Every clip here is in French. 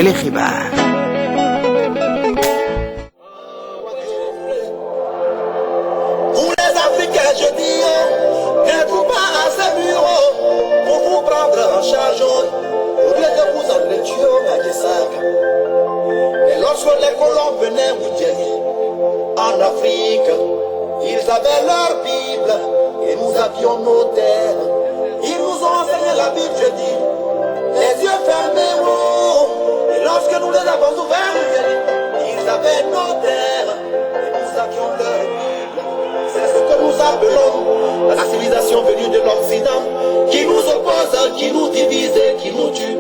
yile xibaar. Vous les Africains, je dis, n'êtes-vous pas à ce bureau pour vous prendre en charge au lieu de vous emmener tuer à Yessac. Et lorsque les colons venaient vous dire en Afrique, ils avaient leur Bible et nous avions nos terres. Ils nous ont enseigné la Bible, je dis, les yeux fermés, oh. Et lorsque nous les avons ouverts, ils avaient nos terres et nous avions leur Bible. C'est ce que nous appelons la civilisation venue de l'Occident, qui nous oppose, qui nous divise et qui nous tue.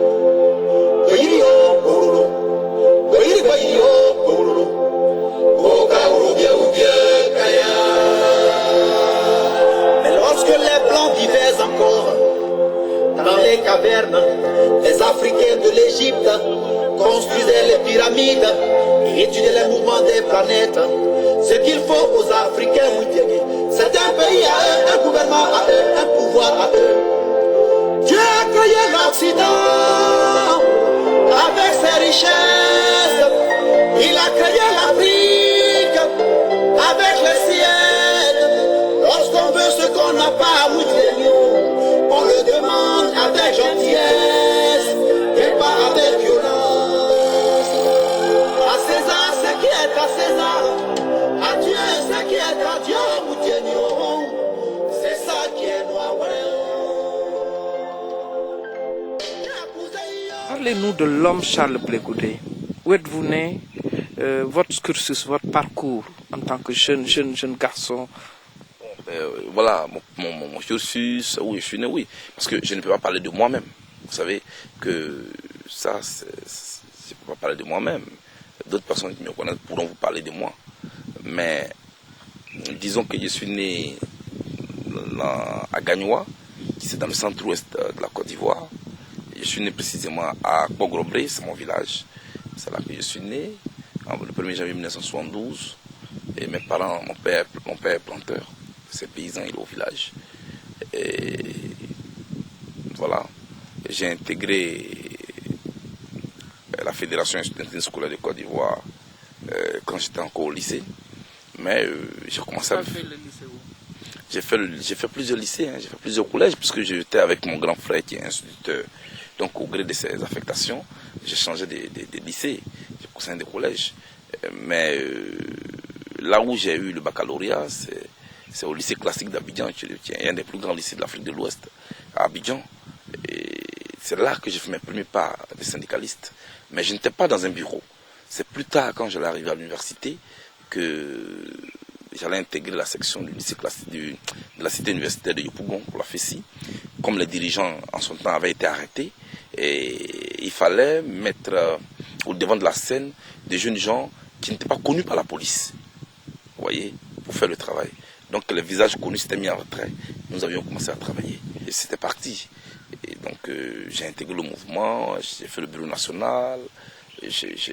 Mais lorsque les Blancs vivaient encore dans les cavernes, les Africains de l'Égypte construisaient les pyramides et étudiaient les mouvements des planètes. Ce qu'il faut aux Africains, c'est un pays à eux, un gouvernement à eux, un pouvoir à eux. Dieu a créé l'Occident avec ses richesses. Il a créé l'Afrique avec les siennes. Lorsqu'on veut ce qu'on n'a pas, on le demande avec gentillesse et pas avec violence. À César ce qui est à César, à Dieu ce qui est à Dieu. C'est ça qui est noir. Parlez-nous de l'homme Charles Blé Goudé. Où êtes-vous né? Votre cursus, votre parcours en tant que jeune garçon? Voilà, mon cursus, où je suis né, oui. Parce que je ne peux pas parler de moi-même. Vous savez que ça, je ne peux pas parler de moi-même. D'autres personnes qui me connaissent pourront vous parler de moi. Mais disons que je suis né à Gagnoua, qui c'est dans le centre-ouest de la Côte d'Ivoire. Je suis né précisément à Bogrobré, c'est mon village. C'est là que je suis né, le 1er janvier 1972. Et mes parents, mon père est planteur. C'est paysan, il est au village. Et voilà, j'ai intégré la Fédération estudiantine scolaire de Côte d'Ivoire quand j'étais encore au lycée. Mais j'ai commencé à... J'ai fait plusieurs lycées, j'ai fait plusieurs collèges, puisque j'étais avec mon grand frère qui est instituteur. Donc au gré de ses affectations, j'ai changé des lycées, j'ai coursé des collèges. Mais là où j'ai eu le baccalauréat, c'est au lycée classique d'Abidjan, qui est un des plus grands lycées de l'Afrique de l'Ouest, à Abidjan. Et c'est là que j'ai fait mes premiers pas de syndicaliste. Mais je n'étais pas dans un bureau. C'est plus tard, quand j'allais arriver à l'université, que j'allais intégrer la section du lycée classique de la cité universitaire de Yopougon, pour la FESI. Comme les dirigeants en son temps avaient été arrêtés, et il fallait mettre au devant de la scène des jeunes gens qui n'étaient pas connus par la police, vous voyez, pour faire le travail. Donc les visages connus s'étaient mis en retrait. Nous avions commencé à travailler. Et c'était parti. Et donc j'ai intégré le mouvement, j'ai fait le bureau national.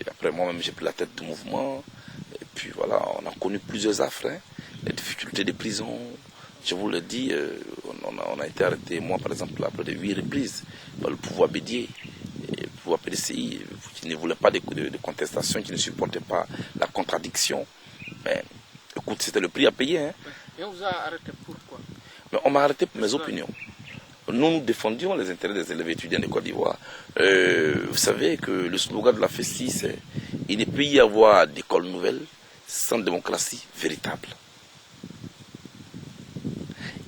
Après moi-même j'ai pris la tête du mouvement. Et puis voilà, on a connu plusieurs affres, les difficultés des prisons. Je vous le dis, on a été arrêté, moi par exemple, à près de 8 reprises par le pouvoir Bédier, le pouvoir PDCI, qui ne voulait pas de contestation, qui ne supportait pas la contradiction. Mais écoute, c'était le prix à payer. Et on vous a arrêté pourquoi? Mais on m'a arrêté pour mes opinions. Nous défendions les intérêts des élèves étudiants de Côte d'Ivoire. Vous savez que le slogan de la FESI, c'est « Il ne peut y avoir d'école nouvelle sans démocratie véritable ».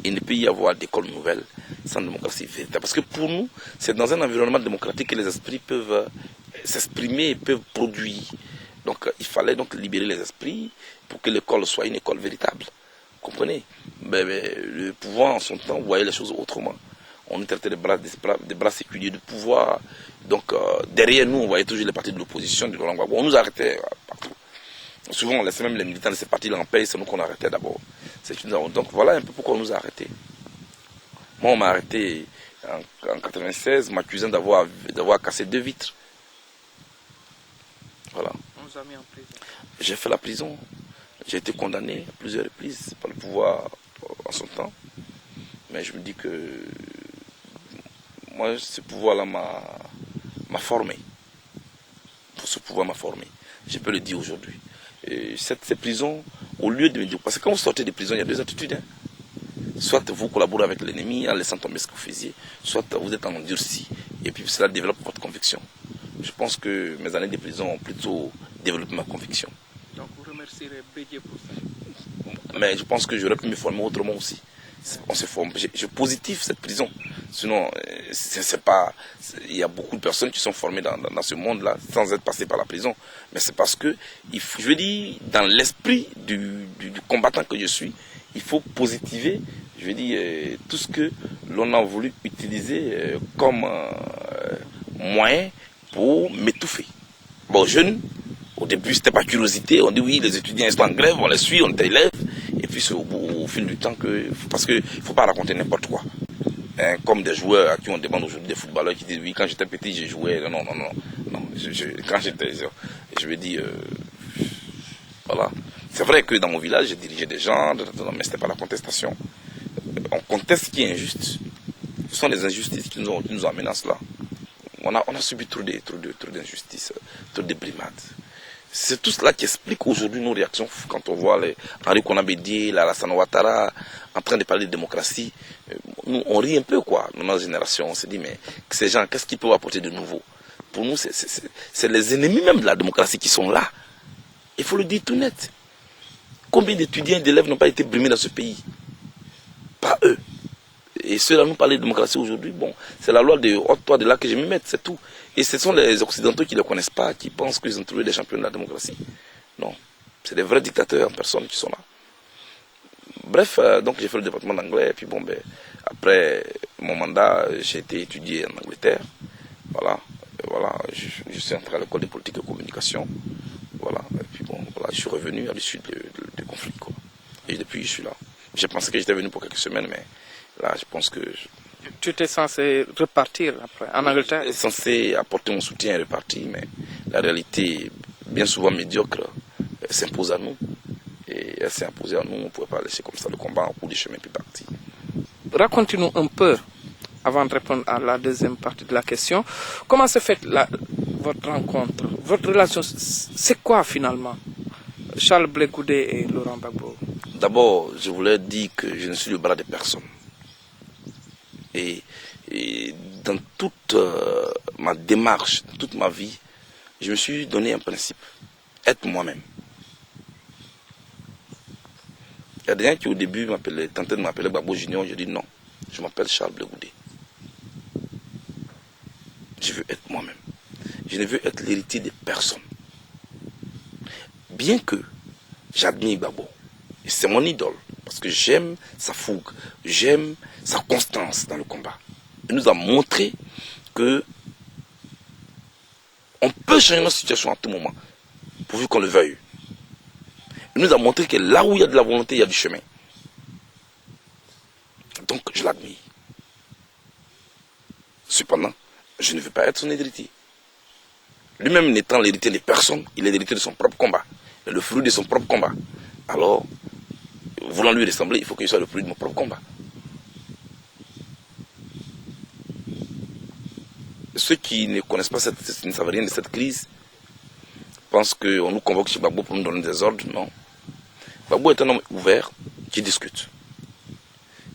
Il ne peut y avoir d'école nouvelle sans démocratie véritable. Parce que pour nous, c'est dans un environnement démocratique que les esprits peuvent s'exprimer et peuvent produire. Donc il fallait donc libérer les esprits pour que l'école soit une école véritable. Vous comprenez? Mais le pouvoir en son temps voyait les choses autrement. On nous traitait des bras séculiers de pouvoir. Donc derrière nous, on voyait toujours les partis de l'opposition, de Laurent Gbagbo. On nous arrêtait partout. Souvent, on laissait même les militants de ces partis-là en paix, c'est nous qu'on arrêtait d'abord. Donc voilà un peu pourquoi on nous a arrêtés. Moi, on m'a arrêté en 1996, m'accusant d'avoir cassé 2 vitres. Voilà. On vous a mis en prison. J'ai fait la prison. J'ai été condamné à plusieurs reprises par le pouvoir en son temps. Mais je me dis que moi, ce pouvoir-là m'a formé. ce pouvoir m'a formé. Je peux le dire aujourd'hui. Ces prisons, au lieu de me dire... Parce que quand vous sortez des prisons, il y a deux attitudes. Hein. Soit vous collaborez avec l'ennemi en laissant tomber ce que vous faisiez, soit vous êtes en endurci. Et puis cela développe votre conviction. Je pense que mes années de prison ont plutôt développé ma conviction. Donc vous remercierez Bédié pour ça. Mais je pense que j'aurais pu me former autrement aussi. On se forme. Je positif cette prison. Sinon, c'est pas. Il y a beaucoup de personnes qui sont formées dans ce monde-là sans être passées par la prison. Mais c'est parce que, je veux dire, dans l'esprit du combattant que je suis, il faut positiver, je veux dire, tout ce que l'on a voulu utiliser comme moyen pour m'étouffer. Bon, jeune, au début, c'était pas curiosité. On dit oui, les étudiants ils sont en grève, on les suit, on les élève. Et puis c'est au fil du temps que... Parce qu'il ne faut pas raconter n'importe quoi. Hein, comme des joueurs à qui on demande aujourd'hui, des footballeurs qui disent oui, quand j'étais petit, j'ai joué. Non. Quand j'étais... Je veux dire... voilà. C'est vrai que dans mon village, j'ai dirigé des gens, mais ce n'était pas la contestation. On conteste ce qui est injuste. Ce sont les injustices qui nous ont amenés à cela. On a subi trop d'injustices, trop de brimades. C'est tout cela qui explique aujourd'hui nos réactions quand on voit les Henri Konan Bédié, Alassane Ouattara en train de parler de démocratie. Nous, on rit un peu, quoi, dans notre génération. On se dit, mais ces gens, qu'est-ce qu'ils peuvent apporter de nouveau? Pour nous, c'est les ennemis même de la démocratie qui sont là. Il faut le dire tout net. Combien d'étudiants et d'élèves n'ont pas été brimés dans ce pays? Pas eux. Et ceux-là nous parlent de démocratie aujourd'hui, bon, c'est la loi de haute-toi de là que je me mette, c'est tout. Et ce sont les Occidentaux qui ne le connaissent pas, qui pensent qu'ils ont trouvé des champions de la démocratie. Non, c'est des vrais dictateurs en personne qui sont là. Bref, donc j'ai fait le département d'anglais, et puis bon, ben, après mon mandat, j'ai été étudié en Angleterre. Voilà, je suis entré à l'école de politique et communication. Voilà, et puis bon, voilà, je suis revenu à l'issue du conflit, quoi. Et depuis, je suis là. J'ai pensé que j'étais venu pour quelques semaines, mais là, je pense que... Tu étais censé repartir après, en Angleterre? J'étais censé apporter mon soutien et repartir, mais la réalité, bien souvent médiocre, s'impose à nous. Et elle s'est imposée à nous, on ne pouvait pas laisser comme ça le combat en cours du chemin puis partir. Racontez-nous un peu, avant de répondre à la deuxième partie de la question, comment se fait votre rencontre, votre relation, c'est quoi finalement, Charles Blé Goudé et Laurent Gbagbo? D'abord, je voulais dire que je ne suis le bras de personne. Et dans toute ma démarche, toute ma vie, je me suis donné un principe, être moi-même. Il y a des gens qui au début tentaient de m'appeler Gbagbo Junior, je dis non, je m'appelle Charles Blé Goudé. Je veux être moi-même. Je ne veux être l'héritier de personne. Bien que j'admire Gbagbo, et c'est mon idole, parce que j'aime sa fougue, j'aime sa constance dans le combat. Il nous a montré que on peut changer notre situation à tout moment, pourvu qu'on le veuille. Il nous a montré que là où il y a de la volonté, il y a du chemin. Donc je l'admire. Cependant, je ne veux pas être son héritier. Lui-même n'étant l'héritier de personne, il est l'héritier de son propre combat. Il est le fruit de son propre combat. Alors, voulant lui ressembler, il faut qu'il soit le fruit de mon propre combat. Ceux qui ne connaissent pas ne savent rien de cette crise, pensent qu'on nous convoque chez Gbagbo pour nous donner des ordres. Non. Gbagbo est un homme ouvert qui discute.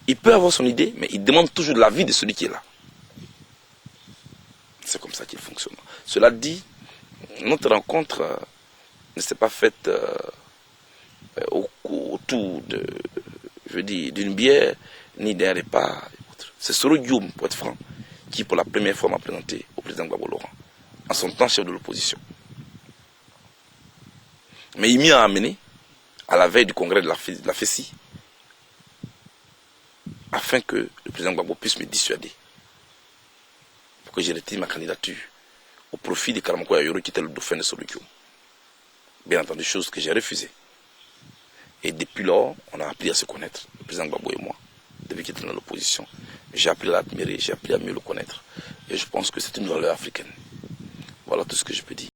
Il peut avoir son idée, mais il demande toujours l'avis de celui qui est là. C'est comme ça qu'il fonctionne. Cela dit, notre rencontre ne s'est pas faite autour d'une bière ni d'un repas. C'est Soro Dioum, pour être franc, qui pour la première fois m'a présenté au président Gbagbo Laurent, en son temps chef de l'opposition. Mais il m'y a amené à la veille du congrès de la FESI, afin que le président Gbagbo puisse me dissuader, pour que je retire ma candidature au profit de Karamoko Yayoro qui était le dauphin de Soro Dioum. Bien entendu, chose que j'ai refusée. Et depuis lors, on a appris à se connaître, le président Gbagbo et moi, depuis qu'il était dans l'opposition. J'ai appris à l'admirer, j'ai appris à mieux le connaître. Et je pense que c'est une valeur africaine. Voilà tout ce que je peux dire.